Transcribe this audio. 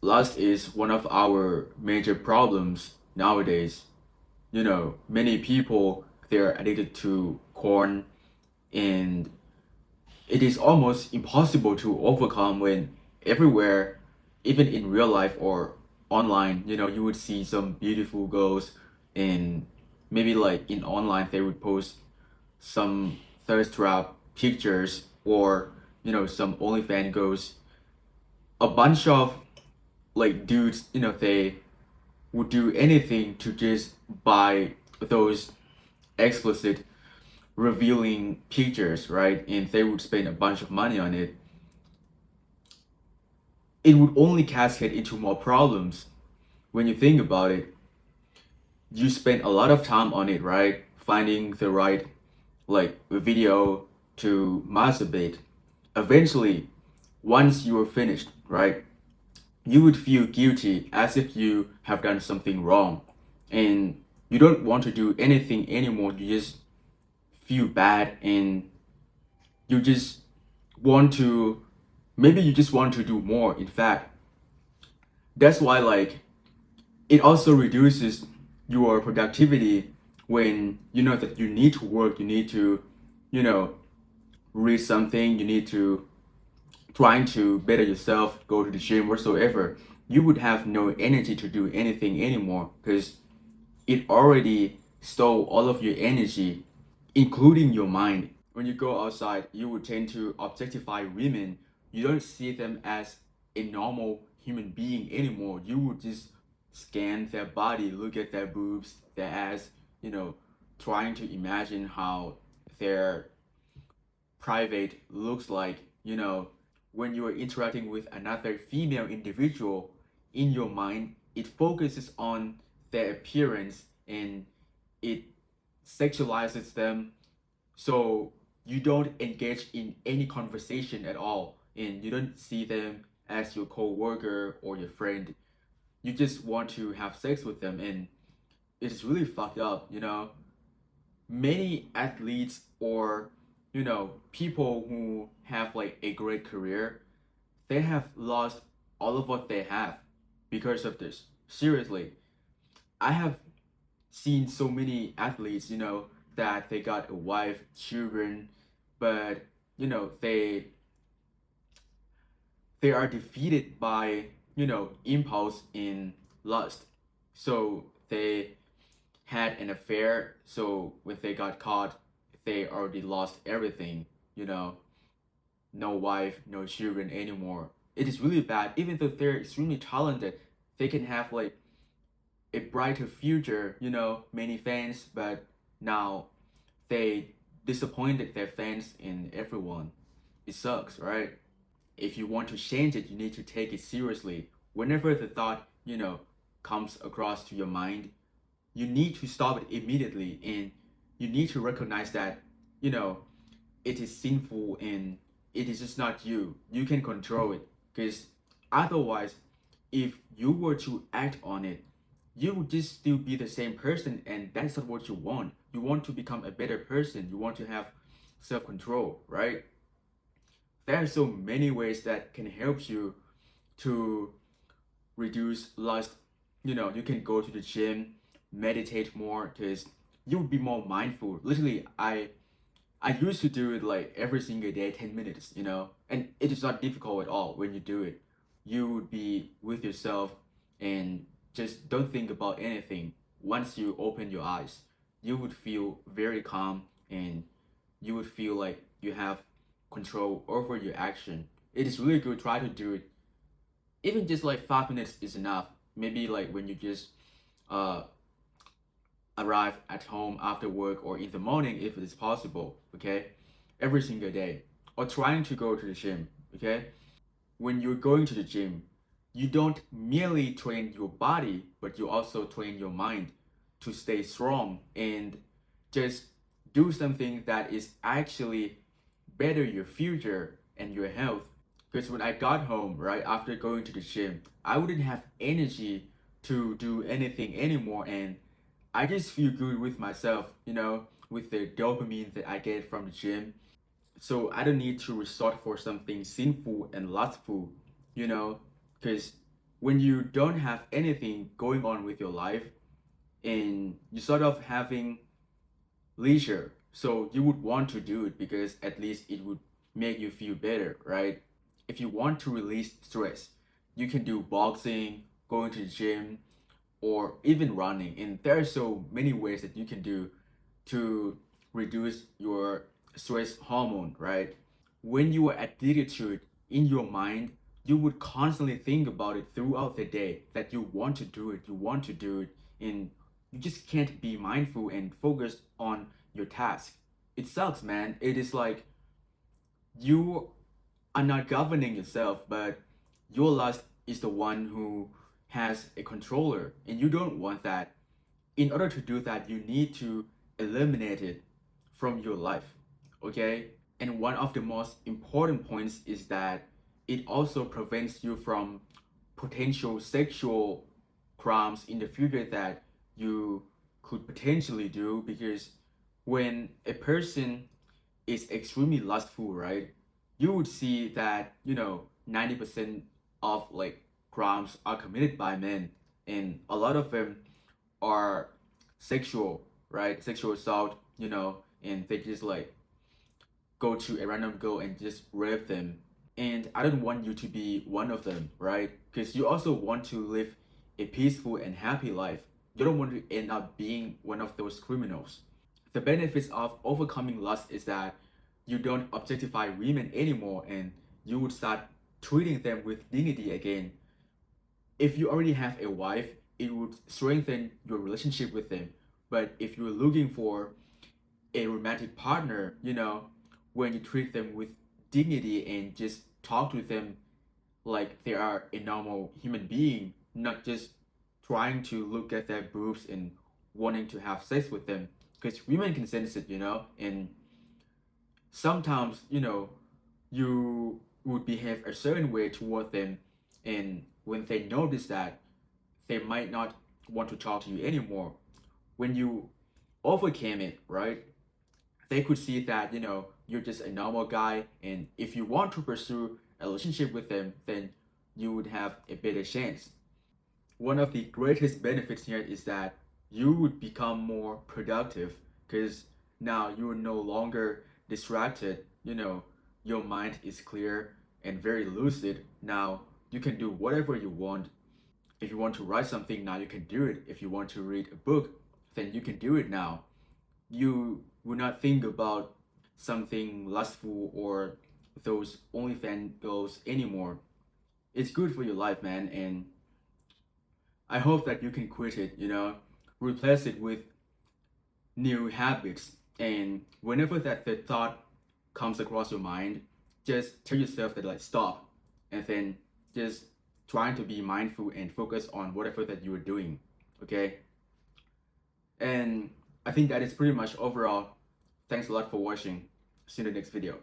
Lust is one of our major problems nowadays. Many people they're addicted to corn, and it is almost impossible to overcome when everywhere, even in real life or online, you would see some beautiful girls, and maybe like in online they would post some thirst trap pictures, or some OnlyFans girls, a bunch of like dudes, they would do anything to just buy those explicit revealing pictures, right? And they would spend a bunch of money on it. It would only cascade into more problems. When you think about it, you spend a lot of time on it, right? Finding the right like video to masturbate. Eventually, once you are finished, right, you would feel guilty as if you have done something wrong, and you don't want to do anything anymore. You just feel bad, and you just want to, maybe you just want to do more. In fact, that's why like it also reduces your productivity when you know that you need to work, you need to, you know read something, you need to trying to better yourself, go to the gym, whatsoever. You would have no energy to do anything anymore because it already stole all of your energy, including your mind. When you go outside, you would tend to objectify women. You don't see them as a normal human being anymore. You would just scan their body, look at their boobs, their ass, trying to imagine how their private looks like. When you are interacting with another female individual, in your mind, it focuses on their appearance, and it sexualizes them, so you don't engage in any conversation at all, and you don't see them as your co-worker or your friend. You just want to have sex with them, and it's really fucked up. Many athletes, or people who have like a great career, they have lost all of what they have because of this. Seriously, I have seen so many athletes, that they got a wife, children, but they are defeated by impulse in lust. So they had an affair. So when they got caught, they already lost everything. You know, no wife, no children anymore. It is really bad. Even though they're extremely talented, they can have like a brighter future, many fans, but now they disappointed their fans and everyone. It sucks, right? If you want to change it, you need to take it seriously. Whenever the thought, comes across to your mind, you need to stop it immediately, and you need to recognize that, you know, it is sinful, and it is just not you. You can control it, because otherwise, if you were to act on it, you would just still be the same person, and that's not what you want. You want to become a better person. You want to have self-control, right? There are so many ways that can help you to reduce lust. You can go to the gym, meditate more, because you will be more mindful. Literally, I used to do it like every single day, 10 minutes, and it is not difficult at all when you do it. You would be with yourself and just don't think about anything. Once you open your eyes, you would feel very calm, and you would feel like you have control over your action. It is really good. Try to do it. Even just like 5 minutes is enough. Maybe like when you just uh, arrive at home after work, or in the morning if it is possible, okay? Every single day. Or trying to go to the gym, okay? When you're going to the gym, you don't merely train your body, but you also train your mind to stay strong and just do something that is actually better your future and your health. Because when I got home, right, after going to the gym, I wouldn't have energy to do anything anymore, and I just feel good with myself, with the dopamine that I get from the gym. So I don't need to resort for something sinful and lustful, because when you don't have anything going on with your life and you sort of having leisure, so you would want to do it because at least it would make you feel better, right? If you want to release stress, you can do boxing, going to the gym, or even running. And there are so many ways that you can do to reduce your stress hormone, right? When you are addicted to it in your mind, you would constantly think about it throughout the day that you want to do it, you want to do it, and you just can't be mindful and focused on your task. It sucks, man. It is like you are not governing yourself, but your lust is the one who has a controller, and you don't want that. In order to do that, you need to eliminate it from your life, okay? And one of the most important points is that it also prevents you from potential sexual crimes in the future that you could potentially do, because when a person is extremely lustful, right? You would see that, 90% of like crimes are committed by men, and a lot of them are sexual, right? Sexual assault, and they just like go to a random girl and just rape them. And I don't want you to be one of them, right? Because you also want to live a peaceful and happy life. You don't want to end up being one of those criminals. The benefits of overcoming lust is that you don't objectify women anymore, and you would start treating them with dignity again. If you already have a wife, it would strengthen your relationship with them. But if you're looking for a romantic partner, when you treat them with dignity and just talk to them like they are a normal human being, not just trying to look at their boobs and wanting to have sex with them. Because women can sense it, and sometimes, you would behave a certain way toward them, and when they notice that, they might not want to talk to you anymore. When you overcame it, right? They could see that, you're just a normal guy, and if you want to pursue a relationship with them, then you would have a better chance. One of the greatest benefits here is that you would become more productive because now you are no longer distracted. Your mind is clear and very lucid. Now you can do whatever you want. If you want to write something, now you can do it. If you want to read a book, then you can do it now. You will not think about something lustful or those OnlyFans goals anymore. It's good for your life, man, and I hope that you can quit it, replace it with new habits. And whenever that the thought comes across your mind, just tell yourself that like stop, and then just trying to be mindful and focus on whatever that you are doing. Okay? And I think that is pretty much overall. Thanks a lot for watching. See you in the next video.